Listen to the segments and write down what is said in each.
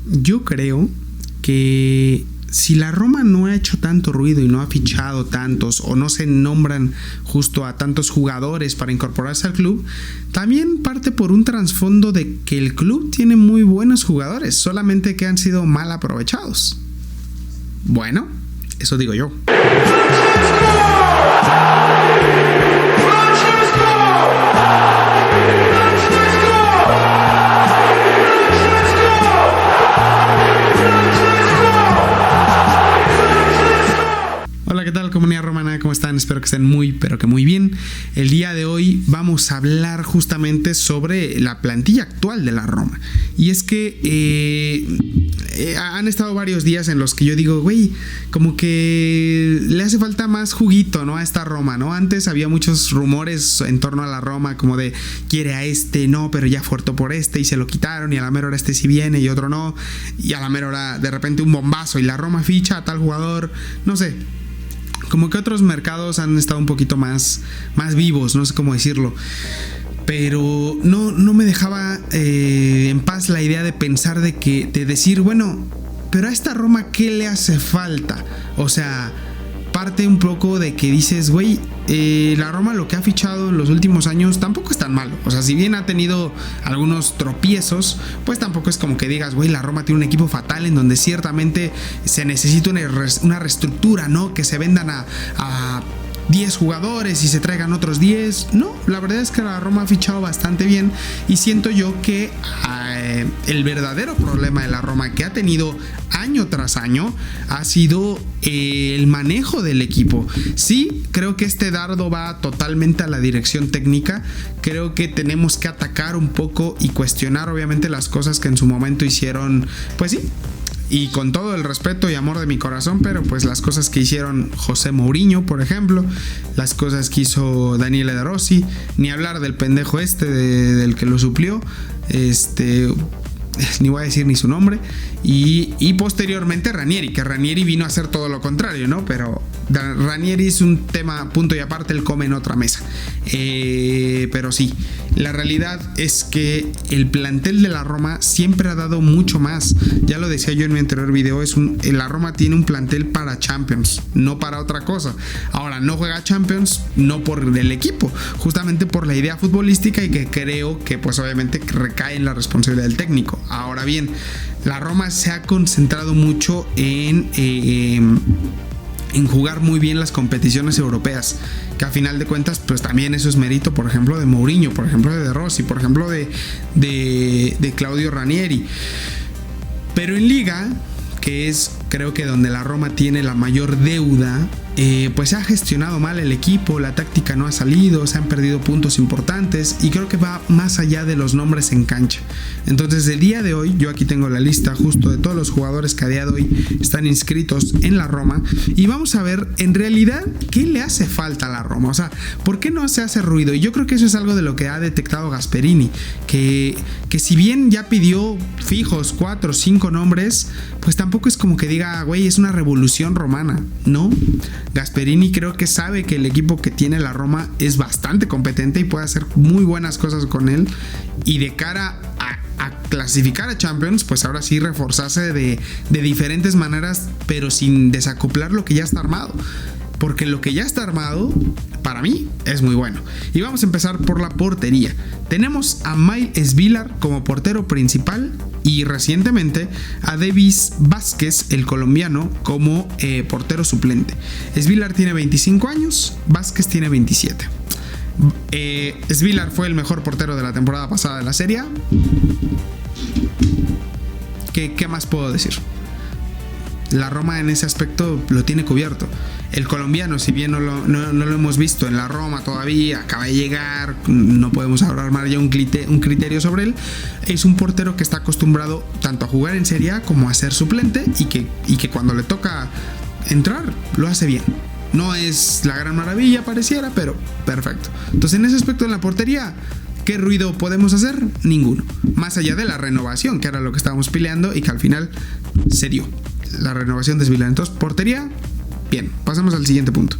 yo creo que si la Roma no ha hecho tanto ruido y no ha fichado tantos o no se nombran justo a tantos jugadores para incorporarse al club, también parte por un trasfondo de que el club tiene muy buenos jugadores, solamente que han sido mal aprovechados. Bueno, eso digo yo. Hola, ¿qué tal, comunidad romana? ¿Cómo están? Espero que estén pero que muy bien. El día de hoy vamos a hablar justamente sobre la plantilla actual de la Roma. Y es que han estado varios días en los que yo digo, güey, como que le hace falta más juguito, ¿no? A esta Roma, ¿no? Antes había muchos rumores en torno a la Roma, como de quiere a este, no, pero ya fue por este y se lo quitaron, y a la mera hora este sí viene y otro no, y a la mera hora de repente un bombazo y la Roma ficha a tal jugador, no sé. Como que otros mercados han estado un poquito más vivos, no sé cómo decirlo. Pero no me dejaba en paz la idea de pensar de decir, bueno, pero a esta Roma, ¿qué le hace falta? O sea, parte un poco de que dices, güey, la Roma lo que ha fichado en los últimos años tampoco es tan malo. O sea, si bien ha tenido algunos tropiezos, pues tampoco es como que digas, güey, la Roma tiene un equipo fatal en donde ciertamente se necesita una reestructura, ¿no? Que se vendan a 10 jugadores y se traigan otros 10. No, la verdad es que la Roma ha fichado bastante bien y siento yo que el verdadero problema de la Roma que ha tenido año tras año ha sido el manejo del equipo. Sí, creo que este dardo va totalmente a la dirección técnica. Creo que tenemos que atacar un poco y cuestionar obviamente las cosas que en su momento hicieron, pues sí, y con todo el respeto y amor de mi corazón, pero pues las cosas que hicieron José Mourinho, por ejemplo, las cosas que hizo Daniele De Rossi, ni hablar del pendejo del que lo suplió, ni voy a decir ni su nombre, y posteriormente Ranieri, que Ranieri vino a hacer todo lo contrario, ¿no? Pero Ranieri es un tema punto y aparte, él come en otra mesa. Pero sí, la realidad es que el plantel de la Roma siempre ha dado mucho más. Ya lo decía yo en mi anterior video, la Roma tiene un plantel para Champions, no para otra cosa. Ahora, no juega Champions, no por el equipo, justamente por la idea futbolística, y que creo que pues obviamente recae en la responsabilidad del técnico. Ahora bien, la Roma se ha concentrado mucho en jugar muy bien las competiciones europeas, que a final de cuentas pues también eso es mérito, por ejemplo, de Mourinho, por ejemplo de Rossi, por ejemplo de Claudio Ranieri. Pero en Liga, que es creo que donde la Roma tiene la mayor deuda, pues se ha gestionado mal el equipo, la táctica no ha salido, se han perdido puntos importantes, y creo que va más allá de los nombres en cancha. Entonces, el día de hoy, yo aquí tengo la lista justo de todos los jugadores que a día de hoy están inscritos en la Roma, y vamos a ver en realidad qué le hace falta a la Roma. O sea, ¿por qué no se hace ruido? Y yo creo que eso es algo de lo que ha detectado Gasperini, que si bien ya pidió fijos 4 o 5 nombres, pues tampoco es como que diga, güey, es una revolución romana, ¿no? Gasperini creo que sabe que el equipo que tiene la Roma es bastante competente y puede hacer muy buenas cosas con él, y de cara a clasificar a Champions, pues ahora sí reforzarse de diferentes maneras, pero sin desacoplar lo que ya está armado, porque lo que ya está armado para mí es muy bueno. Y vamos a empezar por la portería. Tenemos a Miles Vilar como portero principal, y recientemente a Davis Vázquez, el colombiano, como portero suplente. Svilar tiene 25 años, Vázquez tiene 27. Svilar fue el mejor portero de la temporada pasada de la Serie A. ¿Qué más puedo decir? La Roma en ese aspecto lo tiene cubierto. El colombiano, si bien no lo hemos visto en la Roma todavía, acaba de llegar, no podemos armar ya un criterio sobre él. Es un portero que está acostumbrado tanto a jugar en Serie A como a ser suplente, y que cuando le toca entrar lo hace bien. No es la gran maravilla, pareciera, pero perfecto. Entonces, en ese aspecto, en la portería, ¿qué ruido podemos hacer? Ninguno. Más allá de la renovación, que era lo que estábamos peleando y que al final se dio. La renovación de Svilar. Entonces, portería, bien. Pasamos al siguiente punto.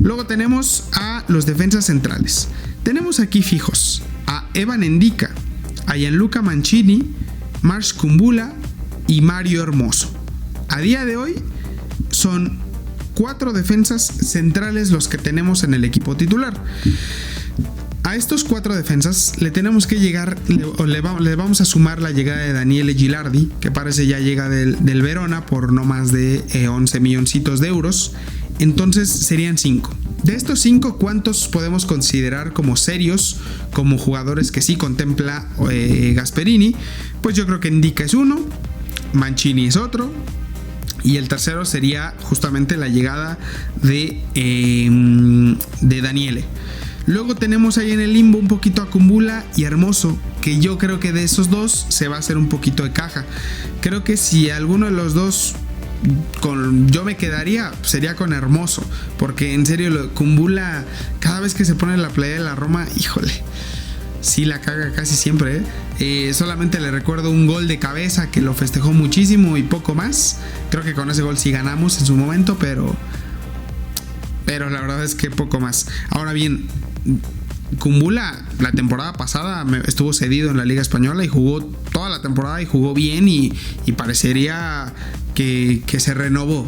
Luego tenemos a los defensas centrales. Tenemos aquí fijos a Evan Ndika, a Gianluca Mancini, Marc Kumbulla y Mario Hermoso. A día de hoy son 4 defensas centrales los que tenemos en el equipo titular. A estos 4 defensas le tenemos que llegar, le vamos a sumar la llegada de Daniele Gilardi, que parece ya llega del Verona por no más de 11 milloncitos de euros. Entonces serían 5. De estos 5, ¿cuántos podemos considerar como serios, como jugadores que sí contempla Gasperini? Pues yo creo que Ndicka es uno, Mancini es otro, y el tercero sería justamente la llegada de Daniele. Luego tenemos ahí en el limbo un poquito a Kumbula y Hermoso, que yo creo que de esos dos se va a hacer un poquito de caja. Creo que si alguno de los dos yo me quedaría, sería con Hermoso, porque en serio Kumbula, cada vez que se pone la playa de la Roma, híjole, sí la caga casi siempre, solamente le recuerdo un gol de cabeza que lo festejó muchísimo y poco más. Creo que con ese gol sí ganamos en su momento, pero la verdad es que poco más. Ahora bien, Kumbula la temporada pasada estuvo cedido en la Liga Española y jugó toda la temporada y jugó bien y parecería que se renovó.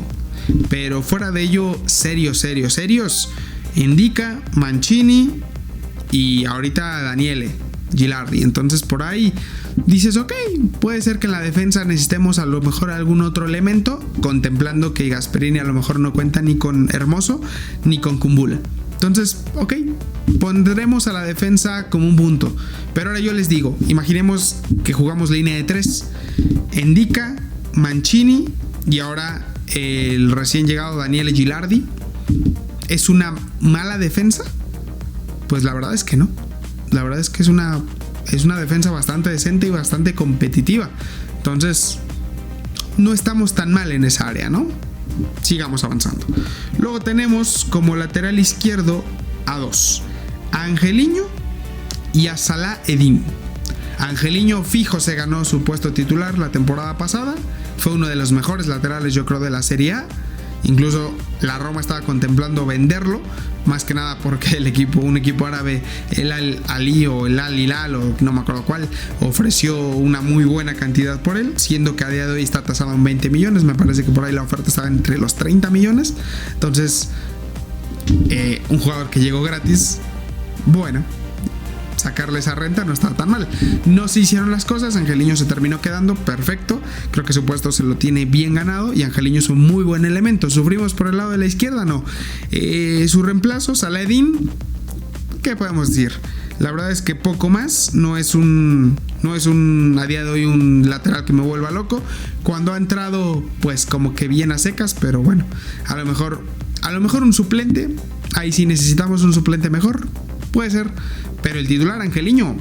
Pero fuera de ello, serios, Ndicka, Mancini y ahorita Daniele Gilardi. Entonces por ahí dices, ok, puede ser que en la defensa necesitemos a lo mejor algún otro elemento, contemplando que Gasperini a lo mejor no cuenta ni con Hermoso ni con Kumbula. Entonces, ok, pondremos a la defensa como un punto. Pero ahora yo les digo, imaginemos que jugamos línea de 3, Ndicka, Mancini y ahora el recién llegado Daniele Gilardi. ¿Es una mala defensa? Pues la verdad es que no. La verdad es que es una defensa bastante decente y bastante competitiva. Entonces, no estamos tan mal en esa área, ¿no? Sigamos avanzando. Luego tenemos como lateral izquierdo a 2, a Angelino y a Salah Eddin. Angelino fijo se ganó su puesto titular la temporada pasada. Fue uno de los mejores laterales, yo creo, de la Serie A. Incluso la Roma estaba contemplando venderlo, más que nada porque un equipo árabe, el Al-Ali o el Al-Hilal o no me acuerdo cuál, ofreció una muy buena cantidad por él, siendo que a día de hoy está tasado en 20 millones, me parece que por ahí la oferta estaba entre los 30 millones. Entonces, un jugador que llegó gratis, bueno, sacarle esa renta no está tan mal. No se hicieron las cosas, Angelino se terminó quedando, perfecto, creo que su puesto se lo tiene bien ganado y Angelino es un muy buen elemento. ¿Sufrimos por el lado de la izquierda? No. Su reemplazo, Salah Eddin, ¿qué podemos decir? La verdad es que poco más, no es un a día de hoy un lateral que me vuelva loco. Cuando ha entrado, pues como que bien a secas, pero bueno, a lo mejor un suplente, ahí sí necesitamos un suplente mejor, puede ser. Pero el titular, Angelino,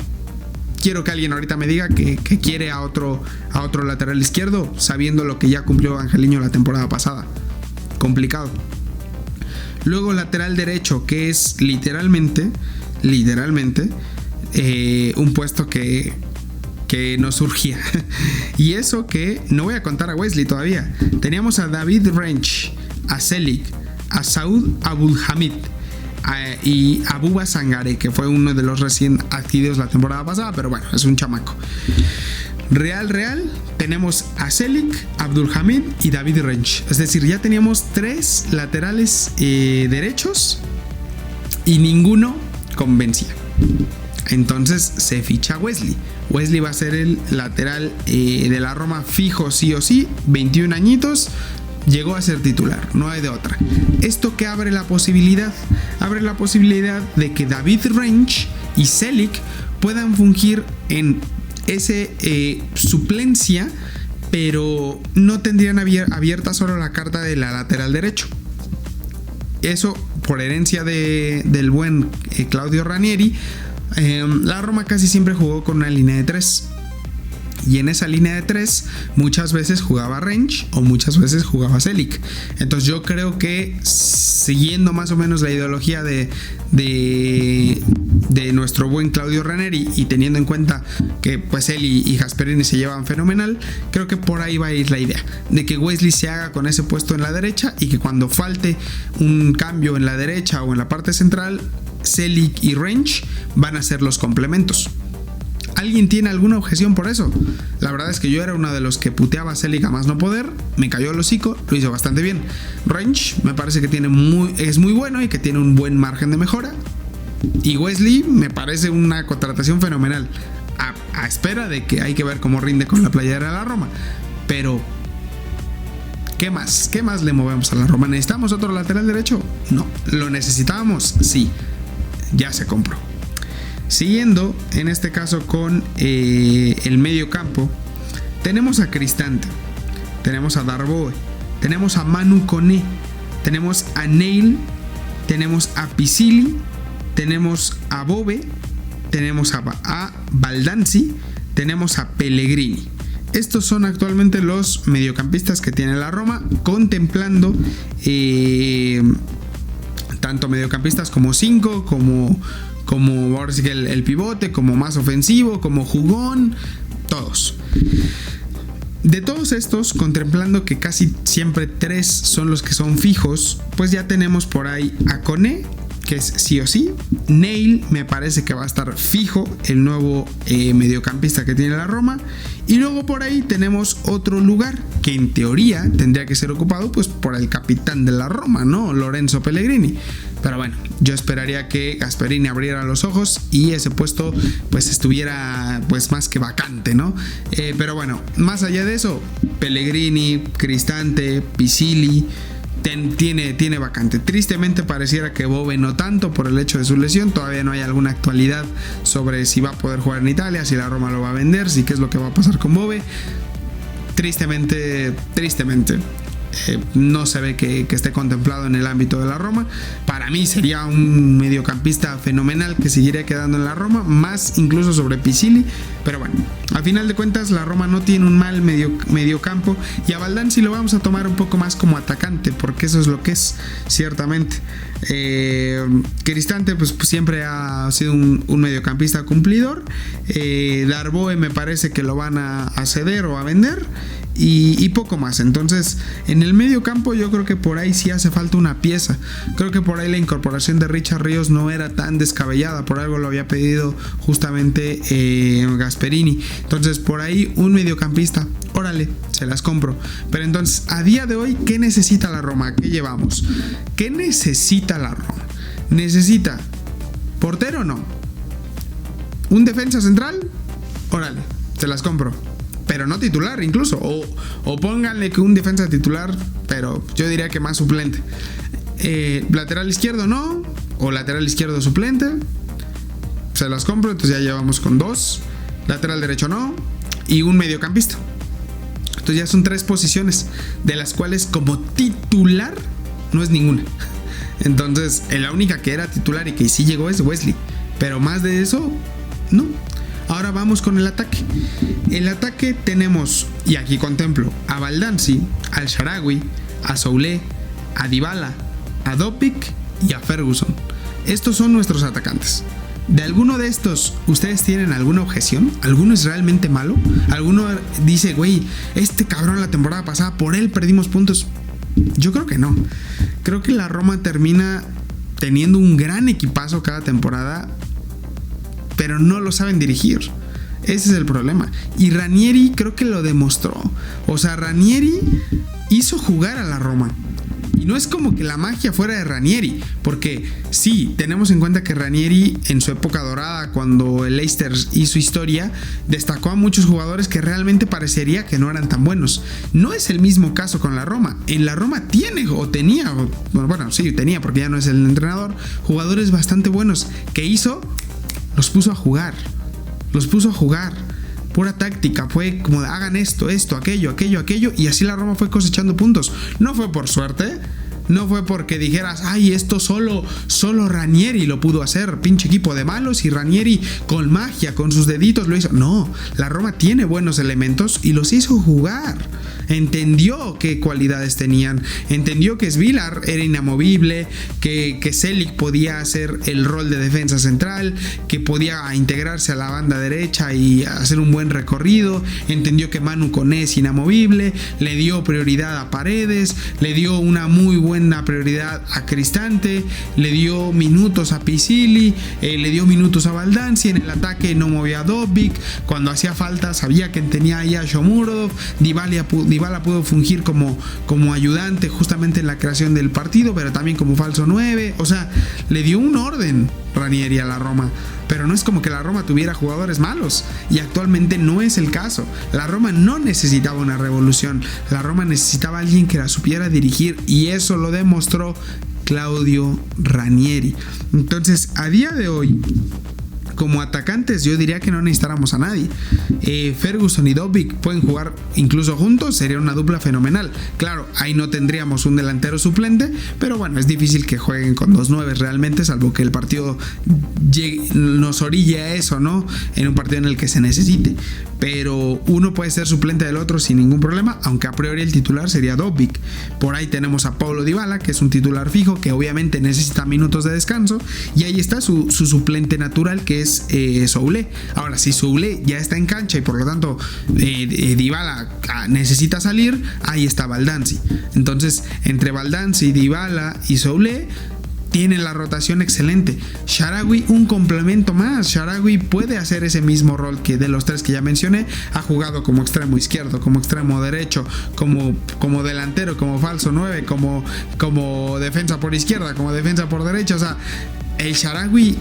quiero que alguien ahorita me diga que quiere a otro lateral izquierdo, sabiendo lo que ya cumplió Angelino la temporada pasada. Complicado. Luego lateral derecho, que es literalmente un puesto que no surgía. Y eso que no voy a contar a Wesley todavía. Teníamos a David Rench, a Celik, a Saud Abdulhamid y a Bouba Sangare, que fue uno de los recién adquiridos la temporada pasada, pero bueno, es un chamaco. Real, tenemos a Celik, Abdulhamid y David Rench. Es decir, ya teníamos 3 laterales derechos y ninguno convencía. Entonces se ficha Wesley. Wesley va a ser el lateral de la Roma fijo sí o sí, 21 añitos. Llegó a ser titular, no hay de otra. ¿Esto qué abre la posibilidad? Abre la posibilidad de que David Rench y Celik puedan fungir en ese suplencia, pero no tendrían abierta solo la carta de la lateral derecho. Eso por herencia del buen Claudio Ranieri. La Roma casi siempre jugó con una línea de 3. Y en esa línea de 3 muchas veces jugaba Rench o muchas veces jugaba Celik. Entonces yo creo que siguiendo más o menos la ideología de nuestro buen Claudio Ranieri y teniendo en cuenta que pues él y Gasperini se llevan fenomenal, creo que por ahí va a ir la idea de que Wesley se haga con ese puesto en la derecha y que cuando falte un cambio en la derecha o en la parte central, Celik y Rench van a ser los complementos. ¿Alguien tiene alguna objeción por eso? La verdad es que yo era uno de los que puteaba a Celic a más no poder, me cayó el hocico, lo hizo bastante bien. Range me parece que es muy bueno y que tiene un buen margen de mejora. Y Wesley me parece una contratación fenomenal, a espera de que hay que ver cómo rinde con la playera de la Roma. Pero ¿qué más? ¿Qué más le movemos a la Roma? ¿Necesitamos otro lateral derecho? No. ¿Lo necesitábamos? Sí. Ya se compró. Siguiendo, en este caso con el medio campo, tenemos a Cristante, tenemos a Darboe, tenemos a Manu Koné, tenemos a Neil, tenemos a Pisili, tenemos a Bove, tenemos a Baldanzi, tenemos a Pellegrini. Estos son actualmente los mediocampistas que tiene la Roma, contemplando tanto mediocampistas como 5, como ahora sí que el pivote, como más ofensivo, como jugón, todos. De todos estos, contemplando que casi siempre 3 son los que son fijos, pues ya tenemos por ahí a Koné, que es sí o sí. Neil me parece que va a estar fijo, el nuevo mediocampista que tiene la Roma. Y luego por ahí tenemos otro lugar que en teoría tendría que ser ocupado pues por el capitán de la Roma, ¿no? Lorenzo Pellegrini. Pero bueno, yo esperaría que Gasperini abriera los ojos y ese puesto pues estuviera pues más que vacante, ¿no? Pero bueno, más allá de eso, Pellegrini, Cristante, Pisili tiene vacante. Tristemente pareciera que Bove no tanto por el hecho de su lesión. Todavía no hay alguna actualidad sobre si va a poder jugar en Italia, si la Roma lo va a vender, si qué es lo que va a pasar con Bove. Tristemente no se ve que esté contemplado en el ámbito de la Roma. Para mí sería un mediocampista fenomenal que seguiría quedando en la Roma, más incluso sobre Pisili. Pero bueno, al final de cuentas la Roma no tiene un mal mediocampo, y a Baldanzi lo vamos a tomar un poco más como atacante, porque eso es lo que es, ciertamente. Cristante pues siempre ha sido un mediocampista cumplidor. Darboe me parece que lo van a ceder o a vender, y poco más. Entonces en el medio campo yo creo que por ahí sí hace falta una pieza. Creo que por ahí la incorporación de Richard Ríos no era tan descabellada, por algo lo había pedido justamente Gasperini. Entonces por ahí un mediocampista, órale, se las compro. Pero entonces a día de hoy, ¿qué necesita la Roma? ¿Qué llevamos? ¿Qué necesita la Roma? ¿Necesita portero o no? ¿Un defensa central? Órale, se las compro, pero no titular incluso, o pónganle que un defensa titular, pero yo diría que más suplente. Lateral izquierdo no, o lateral izquierdo suplente, se las compro. Entonces ya llevamos con 2. Lateral derecho no, y un mediocampista. Entonces ya son 3 posiciones, de las cuales como titular no es ninguna. Entonces la única que era titular y que sí llegó es Wesley, pero más de eso no. Ahora vamos con el ataque. El ataque tenemos, y aquí contemplo, a Baldanzi, al Shaarawy, a Soulé, a Dybala, a Dopic y a Ferguson. Estos son nuestros atacantes. ¿De alguno de estos ustedes tienen alguna objeción? ¿Alguno es realmente malo? ¿Alguno dice, güey, este cabrón la temporada pasada, por él perdimos puntos? Yo creo que no. Creo que la Roma termina teniendo un gran equipazo cada temporada, pero no lo saben dirigir. Ese es el problema. Y Ranieri creo que lo demostró. O sea, Ranieri hizo jugar a la Roma. Y no es como que la magia fuera de Ranieri, porque sí, tenemos en cuenta que Ranieri en su época dorada, cuando el Leicester hizo historia, destacó a muchos jugadores que realmente parecería que no eran tan buenos. No es el mismo caso con la Roma. En la Roma tenía, porque ya no es el entrenador, jugadores bastante buenos. ¿Qué hizo? Los puso a jugar. Pura táctica, fue como de hagan esto, aquello, y así la Roma fue cosechando puntos. No fue por suerte, no fue porque dijeras, ay, esto solo Ranieri lo pudo hacer, pinche equipo de malos, y Ranieri con magia, con sus deditos lo hizo. No, la Roma tiene buenos elementos y los hizo jugar. entendió qué cualidades tenían, entendió que Svilar era inamovible, que Celik podía hacer el rol de defensa central, que podía integrarse a la banda derecha y hacer un buen recorrido, entendió que Manu Koné es inamovible, le dio prioridad a Paredes, le dio una muy buena prioridad a Cristante, le dio minutos a Pisili, le dio minutos a Baldanzi, en el ataque no movía a Dobbik, cuando hacía falta sabía que tenía ahí a Shomurodov, Dybala pudo fungir como ayudante justamente en la creación del partido, pero también como falso 9, o sea, le dio un orden Ranieri a la Roma. Pero no es como que la Roma tuviera jugadores malos, y actualmente no es el caso. La Roma no necesitaba una revolución, la Roma necesitaba a alguien que la supiera dirigir, y eso lo demostró Claudio Ranieri. Entonces, a día de hoy, como atacantes, yo diría que no necesitáramos a nadie. Ferguson y Dobbik pueden jugar incluso juntos, sería una dupla fenomenal. Claro, ahí no tendríamos un delantero suplente, pero bueno, es difícil que jueguen con 2 9 realmente, salvo que el partido nos orille a eso, ¿no? En un partido en el que se necesite. Pero uno puede ser suplente del otro sin ningún problema, aunque a priori el titular sería Dobbik. Por ahí tenemos a Paulo Dybala, que es un titular fijo, que obviamente necesita minutos de descanso, y ahí está su suplente natural, que es Soulé. Ahora, si Soulé ya está en cancha y por lo tanto Dybala necesita salir, ahí está Baldanzi. Entonces, entre Baldanzi, Dybala y Soulé tienen la rotación excelente. Shaarawy, un complemento más. Shaarawy puede hacer ese mismo rol que de los 3 que ya mencioné. Ha jugado como extremo izquierdo, como extremo derecho, como delantero, como falso 9, como defensa por izquierda, como defensa por derecha. O sea, el Shaarawy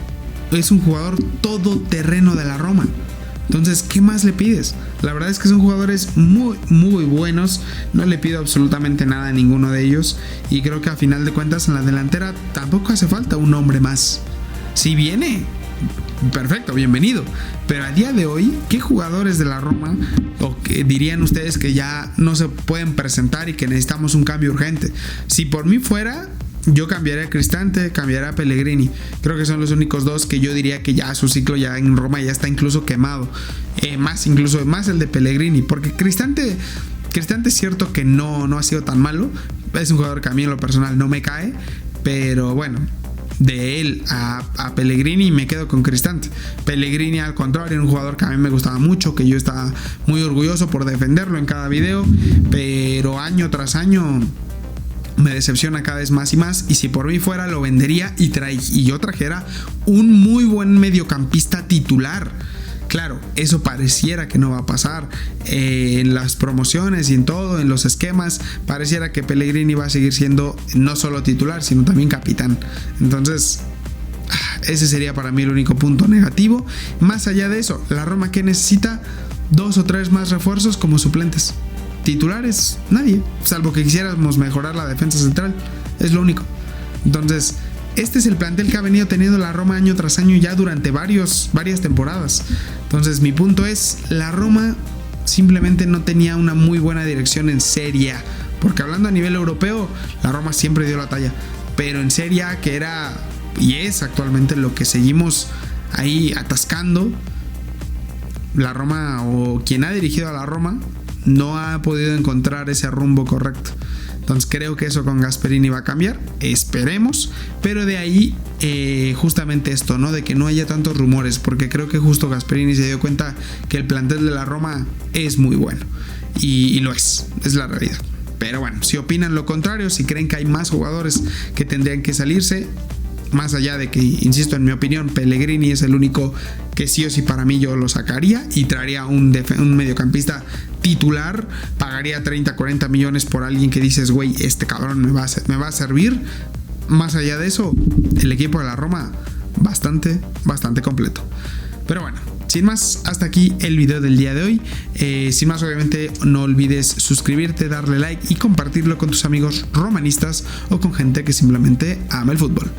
es un jugador todoterreno de la Roma. Entonces, ¿qué más le pides? La verdad es que son jugadores muy, muy buenos. No le pido absolutamente nada a ninguno de ellos. Y creo que a final de cuentas en la delantera tampoco hace falta un hombre más. Si viene, perfecto, bienvenido. Pero a día de hoy, ¿qué jugadores de la Roma o que dirían ustedes que ya no se pueden presentar y que necesitamos un cambio urgente? Si por mí fuera, yo cambiaría a Cristante, cambiaría a Pellegrini. Creo que son los únicos 2 que yo diría que ya su ciclo ya en Roma ya está incluso quemado. Más el de Pellegrini, porque Cristante es cierto que no ha sido tan malo. Es un jugador que a mí en lo personal no me cae, pero bueno, de él a Pellegrini me quedo con Cristante. Pellegrini, al contrario, era un jugador que a mí me gustaba mucho, que yo estaba muy orgulloso por defenderlo en cada video, pero año tras año me decepciona cada vez más y más. Y si por mí fuera, lo vendería y yo trajera un muy buen mediocampista titular. Claro, eso pareciera que no va a pasar. En las promociones y en todo, en los esquemas, pareciera que Pellegrini va a seguir siendo no solo titular, sino también capitán. Entonces, ese sería para mí el único punto negativo. Más allá de eso, la Roma, ¿qué necesita? 2 o 3 más refuerzos como suplentes. Titulares, nadie, salvo que quisiéramos mejorar la defensa central, es lo único. Entonces, este es el plantel que ha venido teniendo la Roma año tras año ya durante varias temporadas. Entonces, mi punto es, la Roma simplemente no tenía una muy buena dirección en Serie A, porque hablando a nivel europeo, la Roma siempre dio la talla, pero en Serie A, que era y es actualmente lo que seguimos ahí atascando, la Roma, o quien ha dirigido a la Roma, no ha podido encontrar ese rumbo correcto. Entonces creo que eso con Gasperini va a cambiar, esperemos, pero de ahí justamente esto, ¿no? De que no haya tantos rumores, porque creo que justo Gasperini se dio cuenta que el plantel de la Roma es muy bueno, y lo es la realidad. Pero bueno, si opinan lo contrario, si creen que hay más jugadores que tendrían que salirse, más allá de que, insisto, en mi opinión, Pellegrini es el único que sí o sí para mí yo lo sacaría y traería un mediocampista titular, pagaría 30-40 millones por alguien que dices, güey, este cabrón me va a servir. Más allá de eso, el equipo de la Roma bastante completo. Pero bueno, sin más, hasta aquí el video del día de hoy. Sin más, obviamente, no olvides suscribirte, darle like y compartirlo con tus amigos romanistas o con gente que simplemente ama el fútbol.